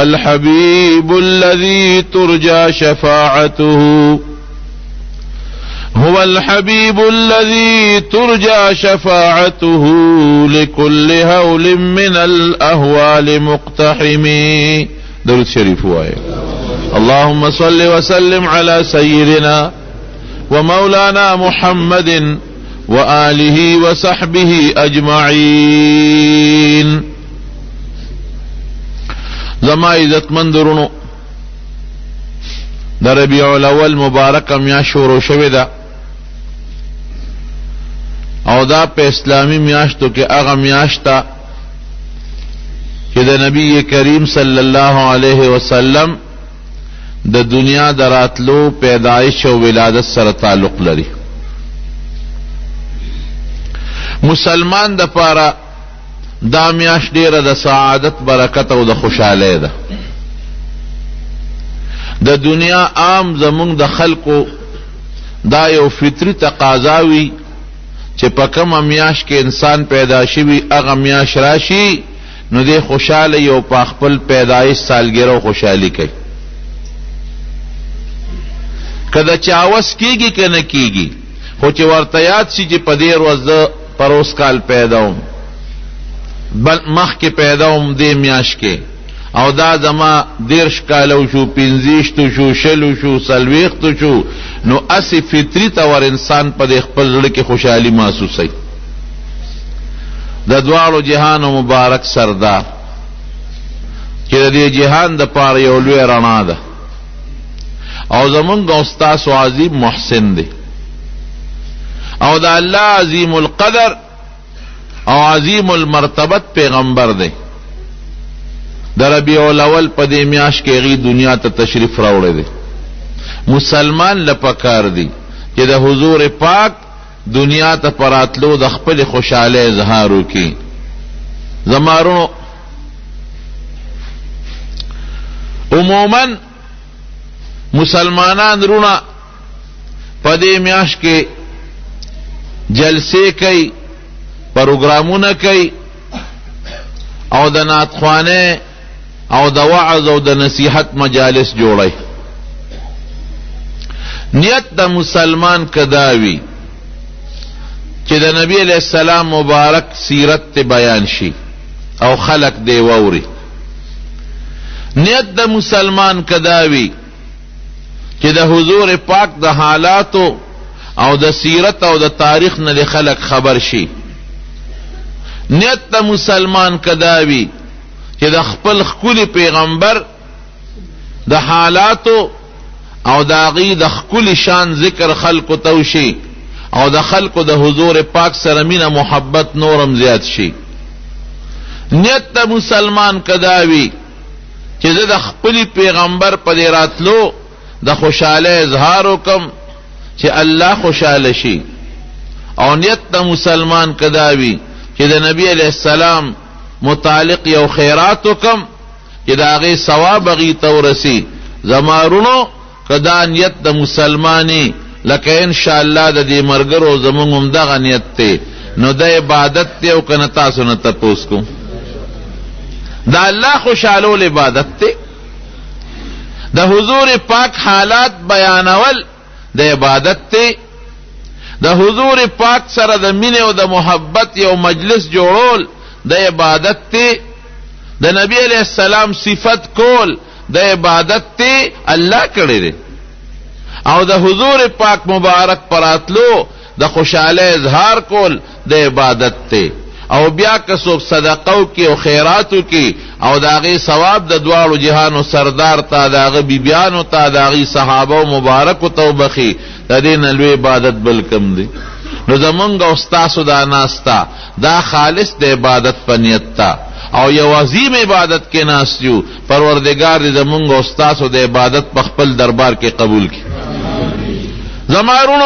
الحبيب الذي ترجى شفاعته هو الحبيب الذي ترجى شفاعته لكل هول من الأهوال مقتحم. درود شریف وائے. اللهم صل وسلم على سيدنا ومولانا محمد وآله وصحبه أجمعين. زما عزت مندرونو در ربیع الاول مبارک میاشت شروع شوه ده او دا په اسلامی میاشتو کې هغه میاشت ده چې د نبی کریم صلی الله علیه وسلم د دنیا دراتلو پیدایش او ولادت سره تعلق لري. مسلمان د پاره دا میاشت ډیره د سعادت برکت او د خوشاله ده. د دنیا عام زمونږ د خلقو دا یو فطری تقاضاوي چې په کومه میاشت کې انسان پیدا شي هغه میاشت راشي نو د خوشاله یو په خپل پیدایش سالګرو خوشحالي کوي. کله چاوس کیږي که نه کیږي خو چې ورته یاد شي چې په دې ورځ پروس کال پیداوم بل مخکې پیداوم دې میاشت کې او دا زما 10 کالو شو 15 شو 60 شو 40 شو نو اسی فطری طور انسان په خپل زړه کې خوشحالي محسوسوي. د دواړو جهان مبارک سردار چې د دې جهان د پاره یو لوی رڼا ده او زمونږ استاد عظیم محسن دی او د الله عظیم القدر او عظیم المرتبت پیغمبر دی. د ربیع الاول په دې میاشت کې غي دنیا ته تشریف راوړی دی. مسلمان لپکار دی چې د حضور پاک دنیا ته پراتلو د خپل خوشاله اظهار وکړي. زمارونو عموما مسلمانان رونه په دې میاشت کې جلسې کوي پروګرامونه کوي او د نعتخوانه او د وعظ او د نصیحت مجالس جوړي. نیت د مسلمان کداوی چې د نبی علیہ السلام مبارک سیرت ته بیان شي او خلق دی ووري. نیت د مسلمان کداوی چې د حضور پاک د حالاتو او د سیرت او د تاریخ نه خلق خبر شي. نیت د مسلمان کداوی چې د خپل خپل پیغمبر د حالاتو او د هغې د خپل شان ذکر خلقو توشي او د خلقو د حضور پاک سره مینه محبت نورم زیات شي. نیت د مسلمان کداوی چې زه د خپل پیغمبر په دې راتلو د خوشاله اظهار وکم چې الله خوشاله شي. او نیت د مسلمان کداوی چې د نبی علیہ السلام متعلق یو خیرات وکم چې د هغې ثواب هغې ته ورسي. زمارونو کدا نیت د مسلمانی لکه انشاءالله د دې مرګرو زمونږ هم دغه نیت دی نو د عبادت دی او که نه تاسو نه تپوس کوم د الله خوشحالول عبادت دی. د حضور پاک حالات بیانول د عبادت دی. د حضور پاک سره د مینې او د محبت یو مجلس جوړول د عبادت دی. د نبی علیہ السلام صفت کول د عبادت دی. الله کړی دی او د حضور پاک مبارک پراتلو د خوشاله اظهار کول د عبادت دی. او بیا که څوک صدقو کې او خیراتو کې او د هغې ثواب د دواړو جهانو سردار ته د هغه بیبیانو ته د هغې صحابو مبارکو ته وبخي د دې نه لوی عبادت بل کم دی. نو زمونږ او ستاسو دا ناستا دا خالص د عبادت په نیت ته او یو عظیم عبادت کې ناست یو. پروردگار دې زمونږ او ستاسو د عبادت په خپل دربار کې قبول کړي. زمارونو